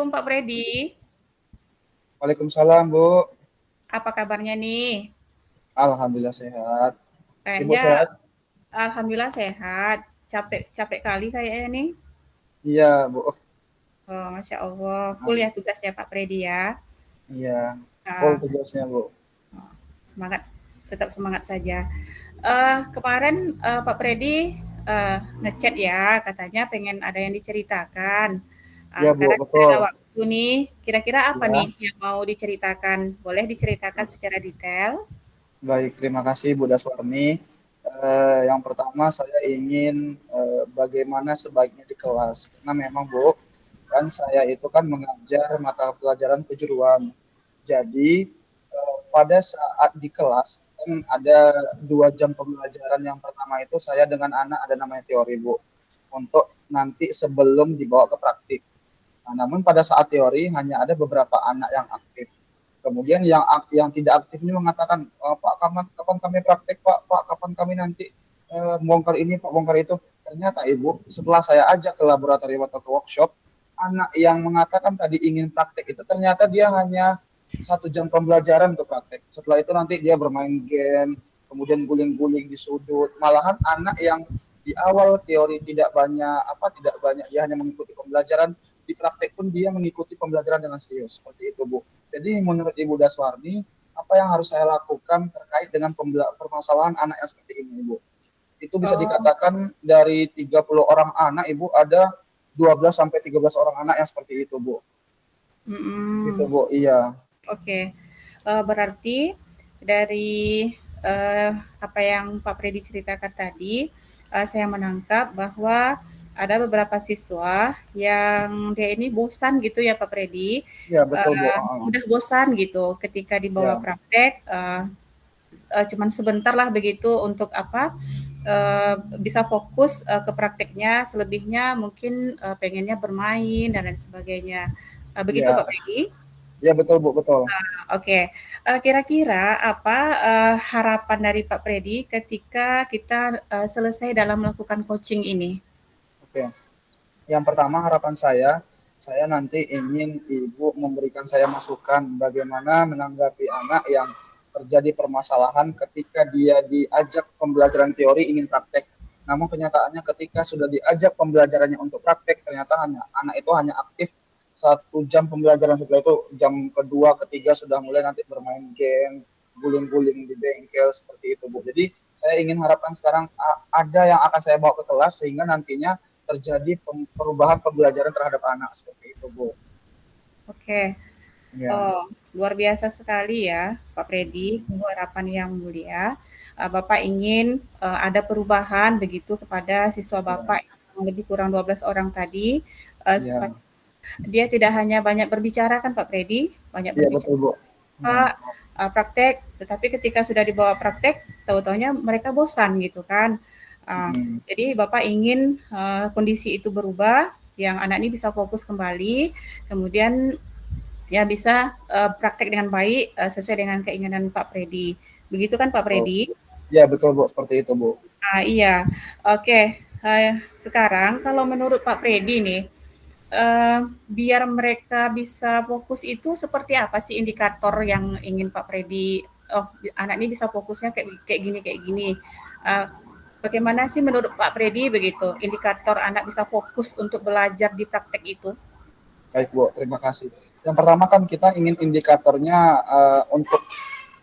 Pak Freddy, Waalaikumsalam, Bu. apa kabarnya nih? Alhamdulillah sehat. Ibu Kayaknya sehat? alhamdulillah sehat. Capek kali kayaknya nih. Iya, Bu. Oh, Masya Allah, full Nah, ya tugasnya Pak Freddy ya. iya. Full Ah, tugasnya, Bu. semangat, tetap semangat saja. Kemarin Pak Freddy ngechat ya, katanya pengen ada yang diceritakan. Iya, Bu, Sekarang kita ada betul. waktu nih. Kira-kira apa nih Ya, yang mau diceritakan? Boleh diceritakan secara detail? baik. Terima kasih, Bu Daswarni. Yang pertama, saya ingin bagaimana sebaiknya di kelas. Karena memang, Bu, kan saya itu kan mengajar mata pelajaran kejuruan. Jadi, pada saat di kelas, kan ada 2 jam pembelajaran. Yang pertama itu saya dengan anak ada namanya teori, Bu. Untuk nanti sebelum dibawa ke praktik. Nah, namun pada saat teori hanya ada beberapa anak yang aktif. Kemudian yang tidak aktif ini mengatakan, Pak, kapan kami praktek, Pak? Pak, kapan kami nanti bongkar ini, Pak, bongkar itu. Ternyata Ibu, setelah saya ajak ke laboratorium atau ke workshop, anak yang mengatakan tadi ingin praktek itu ternyata dia hanya 1 jam pembelajaran untuk praktek. Setelah itu nanti dia bermain game, kemudian guling-guling di sudut. Malahan anak yang di awal teori tidak banyak, dia hanya mengikuti pembelajaran, di praktek pun dia mengikuti pembelajaran dengan serius. Seperti itu, Bu. Jadi menurut Ibu Daswarni, apa yang harus saya lakukan terkait dengan permasalahan anak yang seperti ini, Ibu? Itu bisa Oh, dikatakan dari 30 orang anak, Ibu, ada 12 sampai 13 orang anak yang seperti itu, Bu. Gitu, mm-mm. Bu. Iya. Oke. Berarti dari eh, apa yang Pak Freddy ceritakan tadi, saya menangkap bahwa ada beberapa siswa yang dia ini bosan gitu ya Pak Freddy, Iya, betul, Bu. mudah bosan gitu ketika dibawa Iya. praktek, cuman sebentar lah begitu untuk apa, bisa fokus ke prakteknya, selebihnya mungkin pengennya bermain dan lain sebagainya. Begitu Pak Iya. Freddy? Iya, betul, Bu. Betul. Oke, kira-kira apa, harapan dari Pak Freddy ketika kita, selesai dalam melakukan coaching ini? Oke. Yang pertama harapan saya nanti ingin Ibu memberikan saya masukan bagaimana menanggapi anak yang terjadi permasalahan ketika dia diajak pembelajaran teori ingin praktek. Namun kenyataannya ketika sudah diajak pembelajarannya untuk praktek, ternyata anak itu hanya aktif 1 jam pembelajaran, setelah itu jam kedua, ketiga sudah mulai nanti bermain game, guling-guling di bengkel seperti itu, Bu. Jadi saya ingin harapkan sekarang ada yang akan saya bawa ke kelas sehingga nantinya terjadi perubahan pembelajaran terhadap anak seperti itu, Bu. Oke, Ya, oh, luar biasa sekali ya Pak Freddy, sungguh harapan yang mulia. Bapak ingin, ada perubahan begitu kepada siswa ya, Bapak yang lebih kurang 12 orang tadi, supaya ya, dia tidak hanya banyak berbicara kan Pak Freddy, banyak iya berbicara betul, Bu. Hmm. Pak, praktek, tetapi ketika sudah dibawa praktek, tahu-tahunya mereka bosan gitu kan. Uh, Hmm. jadi Bapak ingin kondisi itu berubah, yang anak ini bisa fokus kembali, kemudian ya bisa praktek dengan baik sesuai dengan keinginan Pak Freddy. Begitu kan Pak Oh, Freddy? ya betul, Bu, seperti itu, Bu. Iya, oke. Sekarang kalau menurut Pak Freddy nih, biar mereka bisa fokus itu seperti apa sih indikator yang ingin Pak Freddy, oh anak ini bisa fokusnya kayak kayak gini kayak gini. Uh, Bagaimana sih menurut Pak Freddy begitu indikator anak bisa fokus untuk belajar di praktek itu? Baik, Bu, terima kasih. Yang pertama kan kita ingin indikatornya untuk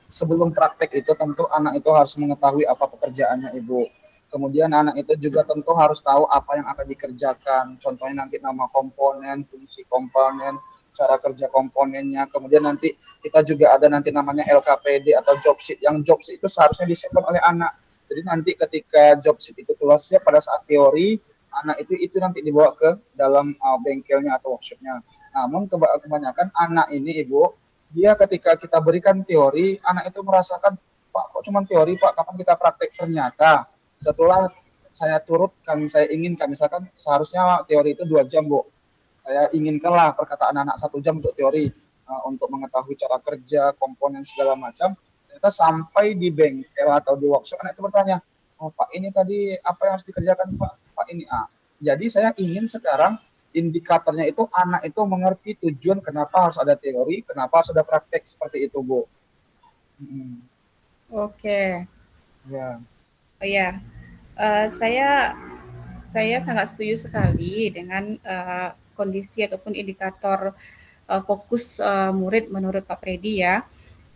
sebelum praktek itu tentu anak itu harus mengetahui apa pekerjaannya, Ibu. Kemudian anak itu juga tentu harus tahu apa yang akan dikerjakan. Contohnya nanti nama komponen, fungsi komponen, cara kerja komponennya. Kemudian nanti kita juga ada nanti namanya LKPD atau job sheet. Yang job sheet itu seharusnya disiapkan oleh anak. Jadi nanti ketika job sheet itu telah siap pada saat teori, anak itu nanti dibawa ke dalam bengkelnya atau workshopnya. Namun kebanyakan anak ini, Ibu, dia ketika kita berikan teori, anak itu merasakan, Pak, kok cuma teori, Pak, kapan kita praktek? Ternyata setelah saya turutkan, saya inginkan, misalkan seharusnya teori itu 2 jam, Bu. Saya inginkanlah perkataan anak 1 jam untuk teori, untuk mengetahui cara kerja, komponen segala macam. Ternyata sampai di bengkel atau di workshop, anak itu bertanya, oh Pak, ini tadi apa yang harus dikerjakan, Pak? Pak ini A. Jadi saya ingin sekarang indikatornya itu anak itu mengerti tujuan kenapa harus ada teori, kenapa harus ada praktek seperti itu, Bu. Hmm, Oke. ya, Oh ya, saya sangat setuju sekali dengan kondisi ataupun indikator fokus murid menurut Pak Predi ya.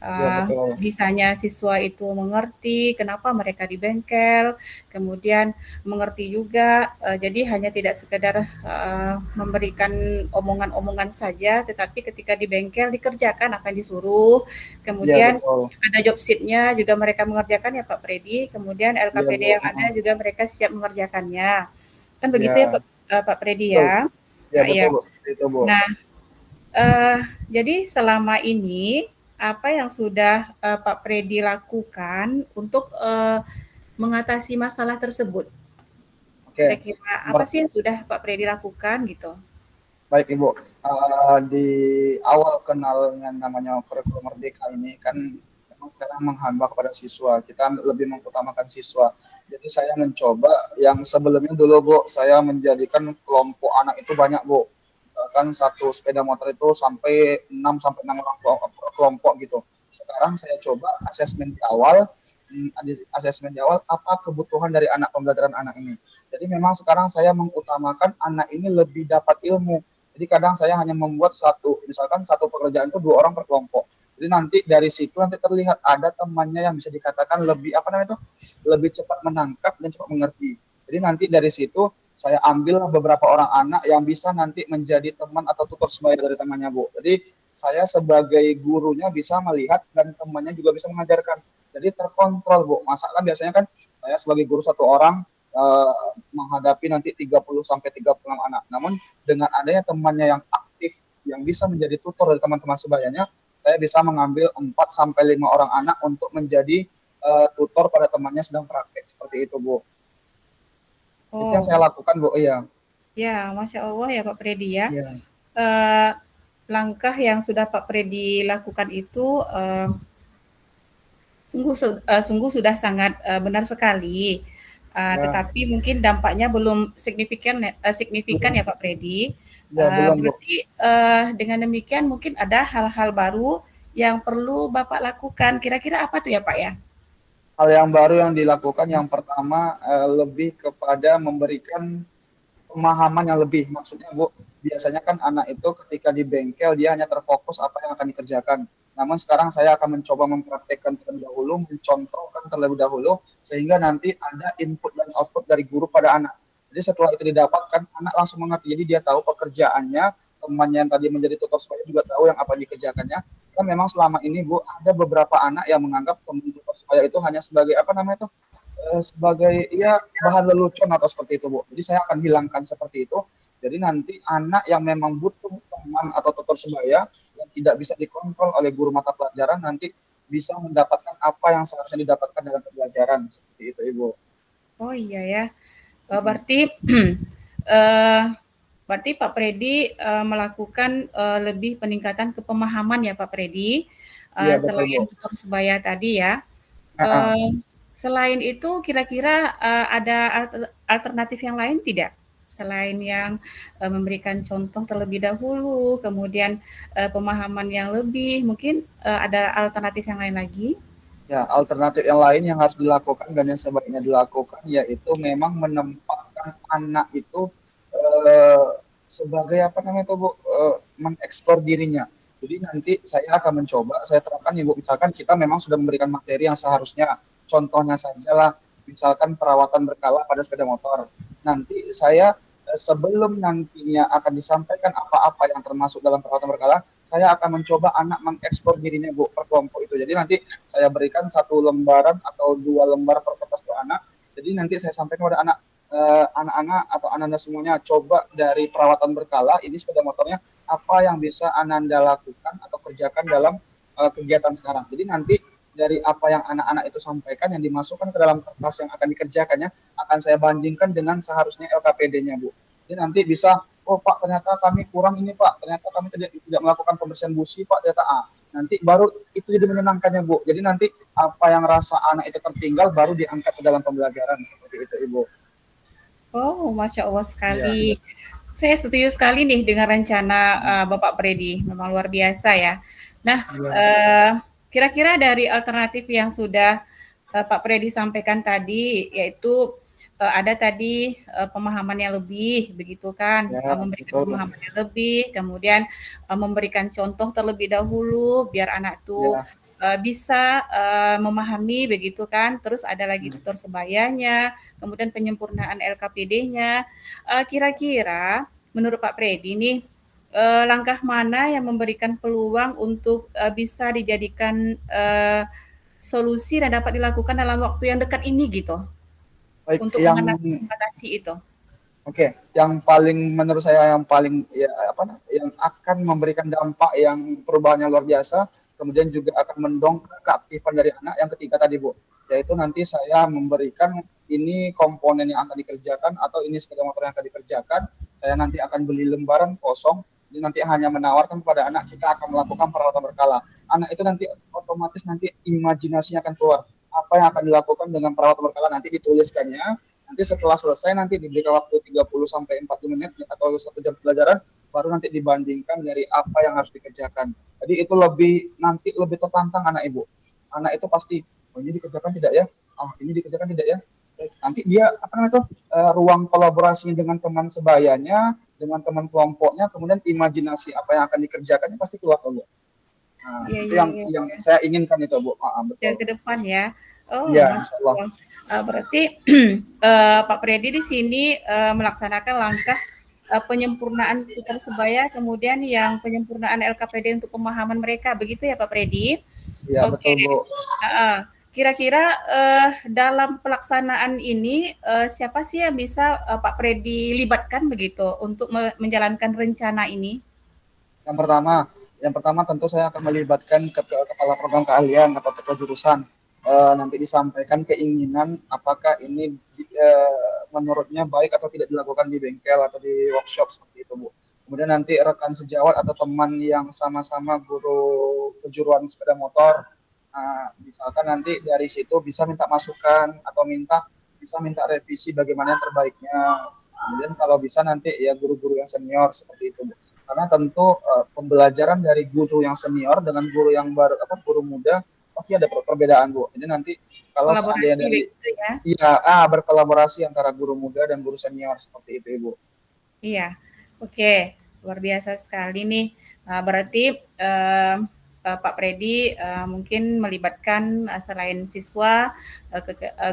ya betul. Bisanya siswa itu mengerti kenapa mereka di bengkel, kemudian mengerti juga, jadi hanya tidak sekedar memberikan omongan-omongan saja, tetapi ketika di bengkel dikerjakan apa yang disuruh, Ya kemudian betul. ada job sheet-nya juga mereka mengerjakan ya Pak Predi, kemudian Ya LKPD Bu. yang ada juga mereka siap mengerjakannya. Kan begitu ya Ya Pak Predi betul. ya? Ya betul Ya. Bu. Seperti itu Bu. Nah, jadi selama ini apa yang sudah Pak Predi lakukan untuk mengatasi masalah tersebut? Oke. Kira-kira apa sih yang sudah Pak Predi lakukan gitu? Baik Ibu, di awal kenal yang namanya kurikulum Merdeka ini kan memang sekarang menghamba kepada siswa, kita lebih mengutamakan siswa. Jadi saya mencoba yang sebelumnya dulu Bu, saya menjadikan kelompok anak itu banyak Bu. Misalkan satu sepeda motor itu sampai 6 sampai 6 orang kelompok gitu. Sekarang saya coba asesmen di awal apa kebutuhan dari anak pembelajaran anak ini. Jadi memang sekarang saya mengutamakan anak ini lebih dapat ilmu. Jadi kadang saya hanya membuat misalkan satu pekerjaan itu 2 orang per kelompok. Jadi nanti dari situ nanti terlihat ada temannya yang bisa dikatakan lebih apa namanya itu lebih cepat menangkap dan cepat mengerti. Jadi nanti dari situ saya ambil beberapa orang anak yang bisa nanti menjadi teman atau tutor sebaya dari temannya Bu. Jadi saya sebagai gurunya bisa melihat dan temannya juga bisa mengajarkan. Jadi terkontrol Bu. Masa kan biasanya kan saya sebagai guru satu orang menghadapi nanti 30 sampai 36 anak. Namun dengan adanya temannya yang aktif yang bisa menjadi tutor dari teman-teman sebayanya, saya bisa mengambil 4 sampai 5 orang anak untuk menjadi tutor pada temannya sedang praktek seperti itu, Bu. Itu yang Oh, saya lakukan, Bu. Iya. ya, Masya Allah ya Pak Predi ya. Iya. Eh, Langkah yang sudah Pak Predi lakukan itu sungguh sudah sangat benar sekali. Ya, Tetapi mungkin dampaknya belum signifikan belum. ya Pak Predi. Ya, belum, Bu. Berarti dengan demikian mungkin ada hal-hal baru yang perlu Bapak lakukan. Kira-kira apa tuh ya Pak ya? Hal yang baru yang dilakukan yang pertama lebih kepada memberikan pemahaman yang lebih. Maksudnya Bu, biasanya kan anak itu ketika di bengkel dia hanya terfokus apa yang akan dikerjakan. Namun sekarang saya akan mencoba mempraktekkan terlebih dahulu, mencontohkan terlebih dahulu, sehingga nanti ada input dan output dari guru pada anak. Jadi setelah itu didapatkan, anak langsung mengerti. Jadi dia tahu pekerjaannya, temannya yang tadi menjadi tutor supaya juga tahu yang apa yang dikerjakannya. Kan memang selama ini Bu, ada beberapa anak yang menganggap teman tutor supaya itu hanya sebagai apa namanya itu sebagai ya bahan lelucon atau seperti itu Bu. Jadi saya akan hilangkan seperti itu. Jadi nanti anak yang memang butuh teman atau tutor sebaya yang tidak bisa dikontrol oleh guru mata pelajaran nanti bisa mendapatkan apa yang seharusnya didapatkan dalam pembelajaran seperti itu Ibu. Oh iya ya. Hmm. Berarti eh, berarti Pak Predi melakukan lebih peningkatan kepemahaman ya Pak Predi, Iya betul Bu. selain tutor sebaya tadi ya. Nah, Eee, Selain itu kira-kira ada alternatif yang lain tidak? Selain yang memberikan contoh terlebih dahulu, kemudian pemahaman yang lebih, mungkin ada alternatif yang lain lagi? ya, alternatif yang lain yang harus dilakukan dan yang sebaiknya dilakukan yaitu memang menempatkan anak itu eh, sebagai apa namanya itu Bu, mengeksplor dirinya. Jadi nanti saya akan mencoba, saya terapkan Ibu, misalkan kita memang sudah memberikan materi yang seharusnya, contohnya saja lah, misalkan perawatan berkala pada sepeda motor. Nanti saya sebelum nantinya akan disampaikan apa-apa yang termasuk dalam perawatan berkala, saya akan mencoba anak mengeksplor dirinya Bu per kelompok itu. Jadi nanti saya berikan 1 lembaran atau 2 lembar per kertas ke anak. Jadi nanti saya sampaikan kepada anak-anak atau anak-anak semuanya coba dari perawatan berkala ini sepeda motornya apa yang bisa Ananda lakukan atau kerjakan dalam kegiatan sekarang. Jadi nanti dari apa yang anak-anak itu sampaikan yang dimasukkan ke dalam kertas yang akan dikerjakannya akan saya bandingkan dengan seharusnya LKPD-nya Bu. Jadi nanti bisa oh Pak ternyata kami kurang ini Pak, ternyata kami tidak melakukan pembersihan busi Pak, ternyata nanti baru itu jadi menyenangkannya Bu. Jadi nanti apa yang rasa anak itu tertinggal baru diangkat ke dalam pembelajaran seperti itu Ibu. Oh, Masya Allah Iya. sekali. Saya setuju sekali nih dengan rencana Bapak Predi, memang luar biasa ya. Nah, Iya, uh, kira-kira dari alternatif yang sudah Pak Predi sampaikan tadi, yaitu ada tadi pemahaman yang lebih, begitu kan, ya memberikan betul. pemahaman yang lebih, kemudian memberikan contoh terlebih dahulu biar anak tuh Ya, bisa memahami, begitu kan. Terus ada lagi hmm. tutor sebayanya, kemudian penyempurnaan LKPD-nya. Kira-kira menurut Pak Predi nih, langkah mana yang memberikan peluang untuk bisa dijadikan solusi dan dapat dilakukan dalam waktu yang dekat ini gitu, Baik, untuk yang mengatasi itu? Oke, yang paling menurut saya yang paling ya apa yang akan memberikan dampak yang perubahannya luar biasa, kemudian juga akan mendongkrak keaktifan dari anak yang ketiga tadi Bu, yaitu nanti saya memberikan ini komponen yang akan dikerjakan atau ini sepeda motor yang akan dikerjakan, saya nanti akan beli lembaran kosong, jadi nanti hanya menawarkan kepada anak kita akan melakukan perawatan berkala. Anak itu nanti otomatis nanti imajinasinya akan keluar. Apa yang akan dilakukan dengan perawatan berkala nanti dituliskannya. Nanti setelah selesai nanti diberikan waktu 30 sampai 40 menit atau 1 jam pelajaran, baru nanti dibandingkan dari apa yang harus dikerjakan. Jadi itu lebih nanti lebih tertantang anak ibu. Anak itu pasti, oh ini dikerjakan tidak ya? Ah ini dikerjakan tidak ya? Nanti dia apa namanya itu ruang kolaborasi dengan teman sebayanya, dengan teman kelompoknya, kemudian imajinasi apa yang akan dikerjakannya pasti keluar Bu. Nah, Iya, itu iya, yang iya. saya inginkan itu Bu. Dan Betul. ke depan ya. Oh, Iya, Masya insya Allah. Allah. Berarti Pak Predi di sini melaksanakan langkah penyempurnaan tutor sebaya, kemudian yang penyempurnaan LKPD untuk pemahaman mereka, begitu ya Pak Predi? Iya, Oke. betul Bu. Kira-kira dalam pelaksanaan ini siapa sih yang bisa Pak Predi libatkan begitu untuk menjalankan rencana ini? Yang pertama, yang pertama tentu saya akan melibatkan kepala program keahlian atau ketua jurusan. Nanti disampaikan keinginan apakah ini menurutnya baik atau tidak dilakukan di bengkel atau di workshop seperti itu, Bu. Kemudian nanti rekan sejawat atau teman yang sama-sama guru kejuruan sepeda motor, misalkan nanti dari situ bisa minta masukan atau bisa minta revisi bagaimana yang terbaiknya. Kemudian kalau bisa nanti ya guru-guru yang senior seperti itu, Bu. Karena tentu pembelajaran dari guru yang senior dengan guru yang baru guru muda pasti ada perbedaan Bu. Jadi nanti kalau seandainya Kolaborasi dari begitu ya? iya berkolaborasi antara guru muda dan guru senior seperti itu Ibu. Iya, oke, luar biasa sekali nih. Berarti Pak Predi mungkin melibatkan selain siswa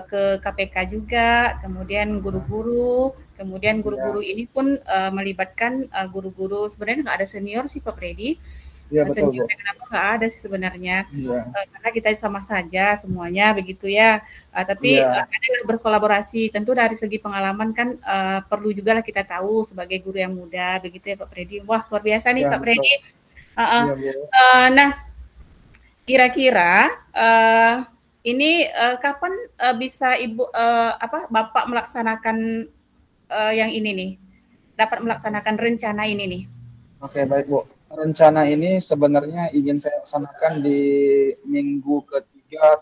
ke KPK juga, kemudian guru-guru, kemudian guru-guru Iya, ini pun melibatkan guru-guru. Sebenarnya nggak ada senior sih Pak Predi, iya betul Bu. senior dan kenapa nggak ada sih sebenarnya, Iya, karena kita sama saja semuanya begitu ya. Tapi iya, adalah berkolaborasi. Tentu dari segi pengalaman kan perlu juga lah kita tahu sebagai guru yang muda begitu ya Pak Predi. Wah luar biasa nih iya Pak betul. Predi. Uh, Iya Bu. nah kira-kira ini kapan bisa Ibu Bapak melaksanakan yang ini nih, dapat melaksanakan rencana ini nih? Oke, baik Bu. Rencana ini sebenarnya ingin saya laksanakan di minggu kedua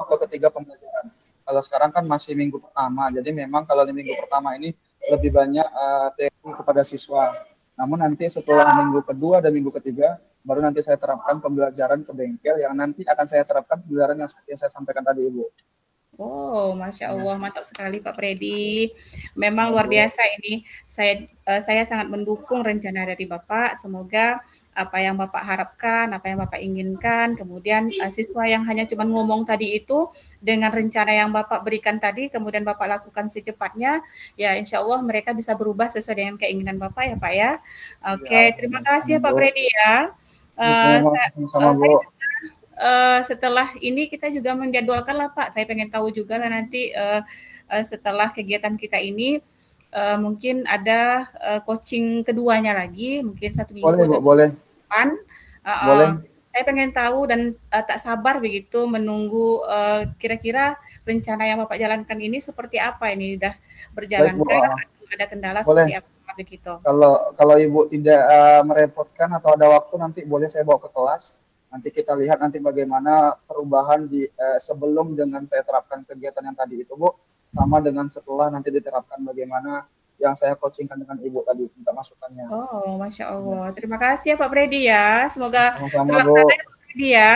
atau ketiga pembelajaran. Kalau sekarang kan masih minggu pertama, jadi memang kalau di minggu pertama ini lebih banyak teori kepada siswa. Namun nanti setelah minggu kedua dan minggu ketiga, baru nanti saya terapkan pembelajaran ke bengkel yang nanti akan saya terapkan pembelajaran yang seperti yang saya sampaikan tadi, Ibu. Oh, Masya Ya, Allah, mantap sekali Pak Predi. Memang ya luar Bu. biasa ini. Saya sangat mendukung rencana dari Bapak. Semoga apa yang Bapak harapkan, apa yang Bapak inginkan, kemudian siswa yang hanya cuma ngomong tadi itu, dengan rencana yang Bapak berikan tadi, kemudian Bapak lakukan secepatnya, ya insya Allah mereka bisa berubah sesuai dengan keinginan Bapak ya Pak ya. Ya, Oke, terima alhamdulillah. kasih ya Pak Bu. Predi ya. Ya, sama-sama Bu. Saya setelah ini kita juga menjadwalkan lah Pak. Saya pengen tahu juga lah nanti setelah kegiatan kita ini mungkin ada coaching keduanya lagi, mungkin 1 minggu Boleh Bu, atau boleh. depan. Boleh. Saya pengen tahu dan tak sabar begitu menunggu kira-kira rencana yang Bapak jalankan ini seperti apa ini, udah Baik Bu. berjalankah atau ada kendala Boleh. seperti apa begitu? Kalau Ibu tidak merepotkan atau ada waktu nanti boleh saya bawa ke kelas. Nanti kita lihat nanti bagaimana perubahan di sebelum dengan saya terapkan kegiatan yang tadi itu Bu, sama dengan setelah nanti diterapkan bagaimana yang saya coachingkan dengan Ibu tadi, minta masukannya. Oh, Masya Ya, Allah. Terima kasih ya Pak Freddy ya. Semoga sama-sama Bu. terlaksana ya Pak Freddy ya.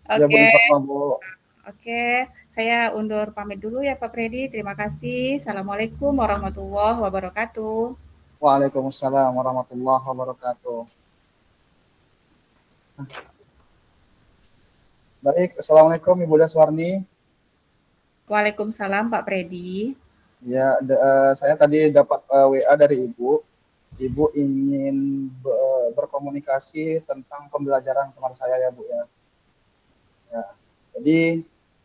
Ya Bu, Oke, insya Allah Bu. oke. Saya undur pamit dulu ya Pak Freddy. Terima kasih. Assalamualaikum warahmatullahi wabarakatuh. Waalaikumsalam warahmatullahi wabarakatuh. Baik, Assalamualaikum Ibu Daswarni. Waalaikumsalam Pak Freddy. Ya, saya tadi dapat WA dari Ibu. Ibu ingin berkomunikasi tentang pembelajaran teman saya ya Bu ya. Ya. Jadi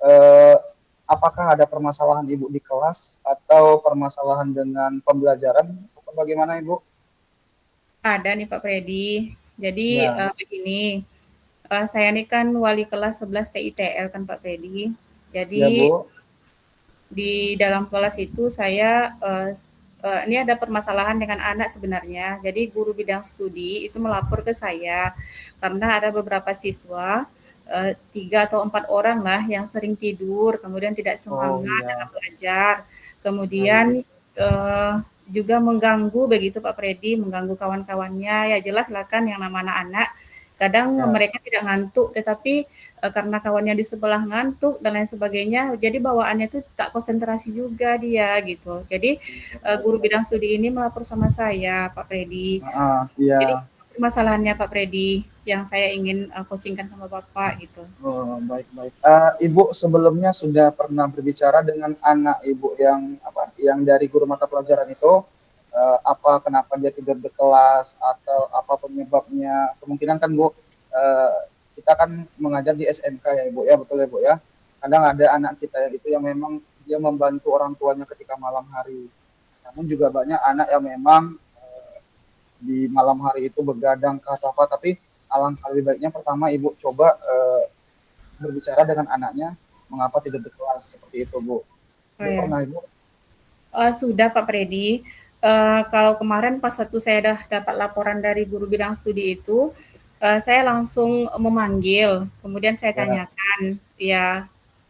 eh, apakah ada permasalahan Ibu di kelas atau permasalahan dengan pembelajaran atau bagaimana Ibu? Ada nih Pak Freddy. Jadi Ya, begini, saya ini kan wali kelas 11 TITL kan Pak Freddy. ya Jadi Bu. di dalam kelas itu saya ini ada permasalahan dengan anak sebenarnya. Jadi guru bidang studi itu melapor ke saya karena ada beberapa siswa 3 atau 4 orang lah yang sering tidur, kemudian tidak Oh semangat dalam iya, belajar, baik, kemudian juga mengganggu begitu Pak Freddy, mengganggu kawan-kawannya. Ya jelas lah kan yang namanya anak kadang ya, mereka tidak ngantuk, tetapi karena kawannya di sebelah ngantuk dan lain sebagainya, jadi bawaannya itu tak konsentrasi juga dia gitu. Jadi baik, guru baik. bidang studi ini melapor sama saya, Pak Freddy. Iya. Jadi permasalahannya Pak Freddy yang saya ingin coachingkan sama Bapak gitu. Oh, baik, baik. Ibu sebelumnya sudah pernah berbicara dengan anak Ibu yang apa? Yang dari guru mata pelajaran itu apa kenapa dia tidur di kelas atau apa penyebabnya? Kemungkinan kan Bu, eh, kita kan mengajar di SMK ya Ibu ya, betul ya Bu ya. Kadang ada anak kita yang itu yang memang dia membantu orang tuanya ketika malam hari. Namun juga banyak anak yang memang di malam hari itu begadang ke atau apa, tapi alangkah lebih baiknya pertama Ibu coba berbicara dengan anaknya mengapa tidak di kelas seperti itu Bu. Oh Ibu ya. pernah Ibu? Sudah Pak Freddy. Kalau kemarin pas waktu saya dapat laporan dari guru bidang studi itu, saya langsung memanggil, kemudian saya Ya, tanyakan, ya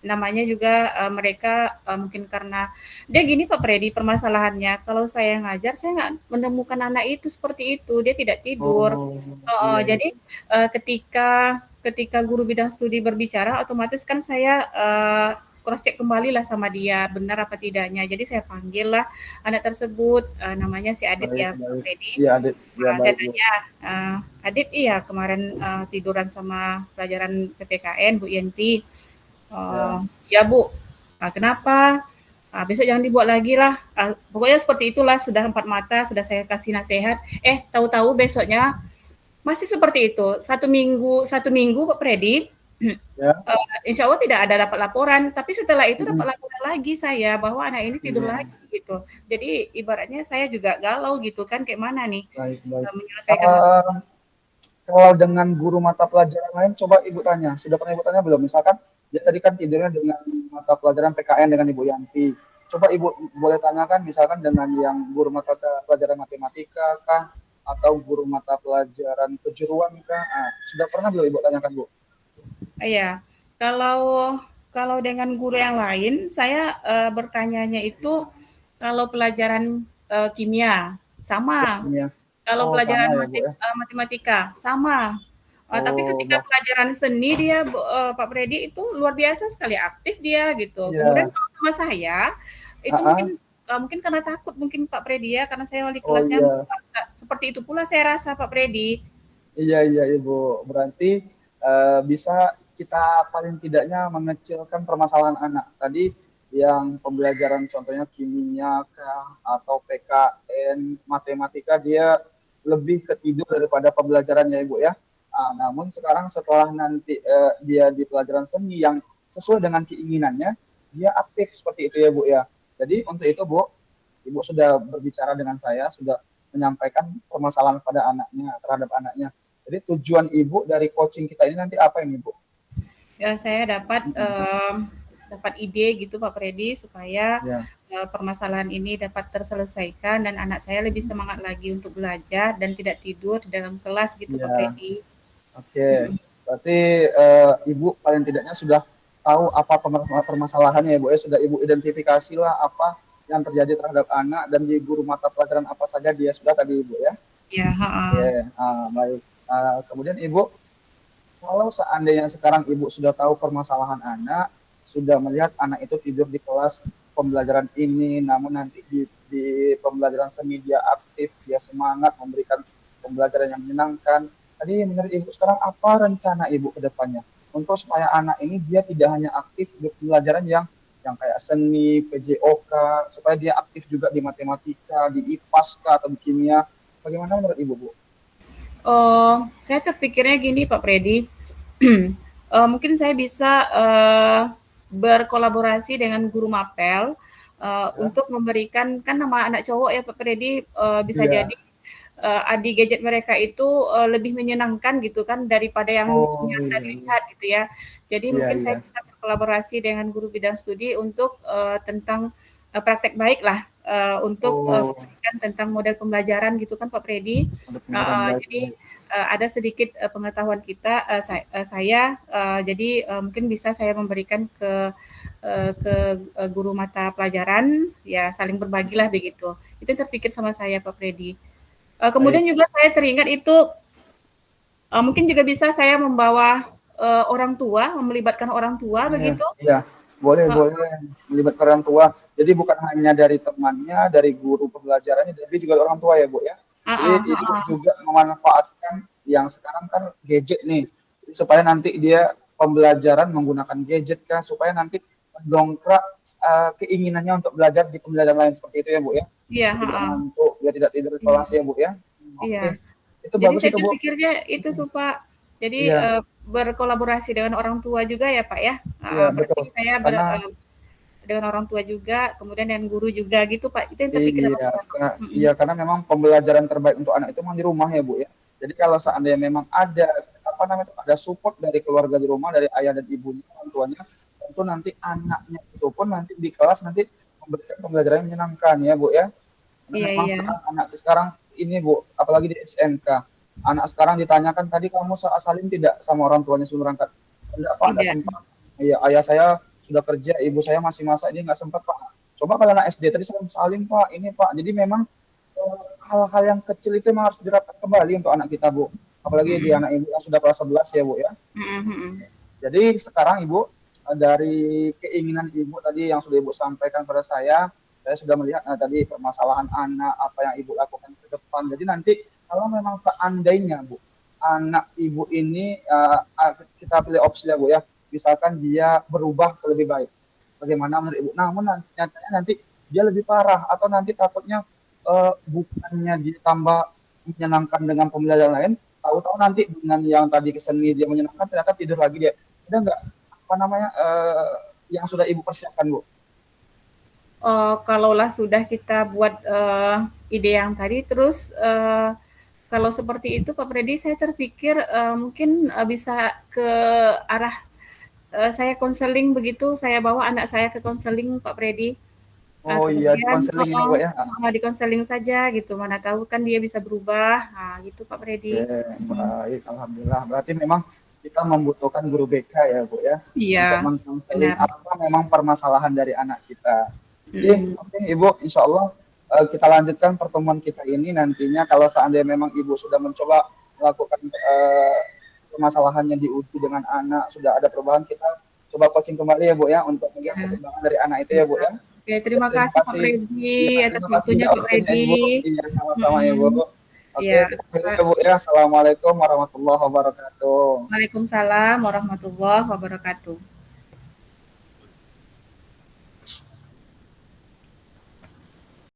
namanya juga mereka mungkin karena dia gini Pak Freddy permasalahannya, kalau saya ngajar saya nggak menemukan anak itu seperti itu, dia tidak tidur. oh iya, iya. Jadi ketika ketika guru bidang studi berbicara, otomatis kan saya cross check kembali lah sama dia benar apa tidaknya. Jadi saya panggil lah anak tersebut, namanya si Adit Baik, ya Pak baik. Freddy. Iya Adik, ya Saya baik Bu. tanya, Adit iya kemarin tiduran sama pelajaran PPKN Bu Yenti. Ya, Ya Bu. Kenapa? Besok jangan dibuat lagi lah. Pokoknya seperti itulah sudah empat mata sudah saya kasih nasihat. Tahu-tahu besoknya masih seperti itu. Satu minggu Pak Freddy. ya, Insya Allah tidak ada dapat laporan, tapi setelah itu mm-mm. dapat laporan lagi saya bahwa anak ini tidur Iya, lagi gitu. Jadi ibaratnya saya juga galau gitu kan, kayak mana nih baik, baik. menyelesaikan masalah. Uh, Kalau dengan guru mata pelajaran lain, coba Ibu tanya. Sudah pernah Ibu tanya belum? Misalkan dia tadi kan tidurnya dengan mata pelajaran PKN dengan Ibu Yanti. Coba Ibu boleh tanyakan misalkan dengan yang guru mata pelajaran matematika kah? Atau guru mata pelajaran kejuruan kah? Sudah pernah belum Ibu tanyakan Bu? Iya, kalau kalau dengan guru yang lain, saya bertanyanya itu kalau pelajaran kimia Ya, sama, ini ya. kalau Oh sama pelajaran ya Bu ya. matematika sama. Tapi Oh ketika bah, pelajaran seni dia Pak Freddy itu luar biasa sekali aktif dia gitu. Kemudian iya. kalau sama saya itu Ah, mungkin ah. mungkin karena takut mungkin Pak Freddy ya karena saya wali Oh kelasnya iya. seperti itu pula saya rasa Pak Freddy. Iya, iya, Ibu. Berarti bisa kita paling tidaknya mengecilkan permasalahan anak. Tadi yang pembelajaran contohnya kimia kah, atau PKN, matematika, dia lebih ketidur daripada pembelajarannya, Ibu ya. Namun sekarang setelah nanti dia di pelajaran seni yang sesuai dengan keinginannya, dia aktif seperti itu ya, Bu ya. Jadi untuk itu, Bu, Ibu sudah berbicara dengan saya, sudah menyampaikan permasalahan pada anaknya, terhadap anaknya. Jadi tujuan Ibu dari coaching kita ini nanti apa ini, Bu? Ya, saya dapat Mm-mm. dapat ide gitu Pak Freddy supaya Ya. permasalahan ini dapat terselesaikan dan anak saya lebih semangat lagi untuk belajar dan tidak tidur di dalam kelas gitu Pak Ya. Freddy. Oke. Berarti Ibu paling tidaknya sudah tahu apa permasalahannya ya, Bu ya. Sudah Ibu identifikasi lah apa yang terjadi terhadap anak dan di guru mata pelajaran apa saja dia sudah tadi Ibu ya. Iya, heeh. Oke, baik. Kemudian Ibu, kalau seandainya sekarang Ibu sudah tahu permasalahan anak, sudah melihat anak itu tidur di kelas pembelajaran ini, namun nanti di pembelajaran seni dia aktif, dia semangat memberikan pembelajaran yang menyenangkan. Tadi menurut Ibu sekarang apa rencana Ibu ke depannya untuk supaya anak ini dia tidak hanya aktif di pembelajaran yang kayak seni, PJOK, supaya dia aktif juga di matematika, di IPAS atau di kimia. Bagaimana menurut Ibu, Bu? Saya terpikirnya gini Pak Freddy, mungkin saya bisa berkolaborasi dengan guru mapel Ya. untuk memberikan, kan nama anak cowok ya Pak Freddy, bisa Iya. jadi adi gadget mereka itu lebih menyenangkan gitu kan daripada yang Oh nyata iya, iya. dilihat gitu ya. Jadi Iya, mungkin saya iya. bisa berkolaborasi dengan guru bidang studi untuk tentang praktek baik lah untuk Oh, pendidikan tentang model pembelajaran gitu kan Pak Freddy. ada pembelajaran baik, Jadi baik. ada sedikit pengetahuan kita, saya jadi mungkin bisa saya memberikan ke guru mata pelajaran, ya saling berbagilah begitu. Itu yang terpikir sama saya Pak Freddy. Baik. Kemudian juga saya teringat itu mungkin juga bisa saya membawa orang tua, melibatkan orang tua Iya, begitu. iya. Boleh, Uh, boleh. Melibatkan orang tua. Jadi bukan hanya dari temannya, dari guru pembelajarannya, tapi juga orang tua ya, Bu ya. uh, Jadi uh, Ibu uh, juga memanfaatkan yang sekarang kan gadget nih. Jadi supaya nanti dia pembelajaran menggunakan gadget kah, supaya nanti mendongkrak keinginannya untuk belajar di pembelajaran lain seperti itu ya, Bu ya. iya, Biar tidak ngantuk, biar tidak tidur di iya, kelas ya, Bu ya. iya. Oke. Itu Jadi bagus saya itu, Bu. terpikirnya itu tuh Pak. Jadi Iya, berkolaborasi dengan orang tua juga ya Pak ya. iya Berarti betul. saya Karena dengan orang tua juga, kemudian dengan guru juga gitu Pak. Itu yang terpikir sama iya, saya Pak. iya karena memang pembelajaran terbaik untuk anak itu memang di rumah ya Bu ya. Jadi kalau seandainya memang ada apa namanya itu ada support dari keluarga di rumah dari ayah dan ibunya orang tuanya, tentu nanti anaknya itu pun nanti di kelas nanti memberikan pembelajaran yang menyenangkan ya Bu ya. Karena Iya, memang iya. sekarang anak sekarang ini Bu, apalagi di SMK, anak sekarang ditanyakan tadi kamu salin tidak sama orang tuanya sebelum berangkat? Enggak Pak, enggak Tidak. sempat. Iya, ayah saya sudah kerja, ibu saya masih masak, ini nggak sempat Pak. Coba kalau anak SD tadi saya salin Pak, ini Pak. Jadi memang hal-hal yang kecil itu memang harus diterapkan kembali untuk anak kita Bu. Apalagi di Mm-mm. anak ibu yang sudah kelas 11 ya Bu ya. Mm-mm. Jadi sekarang Ibu, dari keinginan Ibu tadi yang sudah Ibu sampaikan pada saya sudah melihat tadi permasalahan anak, apa yang Ibu lakukan ke depan. Jadi nanti kalau memang seandainya Bu, anak Ibu ini kita pilih opsi ya Bu ya, misalkan dia berubah ke lebih baik. Bagaimana menurut Ibu? Namun nyatanya nanti dia lebih parah atau nanti takutnya bukannya ditambah menyenangkan dengan pembelajaran lain, tahu-tahu nanti dengan yang tadi keseni dia menyenangkan ternyata tidur lagi dia. Ada nggak apa namanya yang sudah Ibu persiapkan Bu? Kalaulah sudah kita buat ide yang tadi, terus kalau seperti itu Pak Freddy, saya terpikir mungkin bisa ke arah saya konseling begitu, saya bawa anak saya ke konseling Pak Freddy. Oh iya, di Kemudian konseling ini Bu ya. di konseling saja gitu, mana tahu kan dia bisa berubah. Nah, gitu Pak Freddy. Oke, baik, alhamdulillah. Berarti memang kita membutuhkan guru BK ya Bu ya, untuk Iya, mengkonseling benar. apa memang permasalahan dari anak kita. Jadi, Mm-mm. oke Ibu, insya Allah kita lanjutkan pertemuan kita ini nantinya kalau seandainya memang Ibu sudah mencoba melakukan permasalahannya diuji dengan anak, sudah ada perubahan, kita coba coaching kembali ya Bu ya, untuk melihat Ya, perkembangan dari anak itu ya Bu ya. ya. Oke, Ya, terima terima kasih Pak kasih. Iya, Freddy atas terima kasih waktunya juga Pak waktunya Freddy. Ibu. Iya, sama-sama ya Bu. Mm-mm. Oke, Iya. kita akhiri ya Bu ya. Assalamualaikum warahmatullahi wabarakatuh. Waalaikumsalam warahmatullahi wabarakatuh.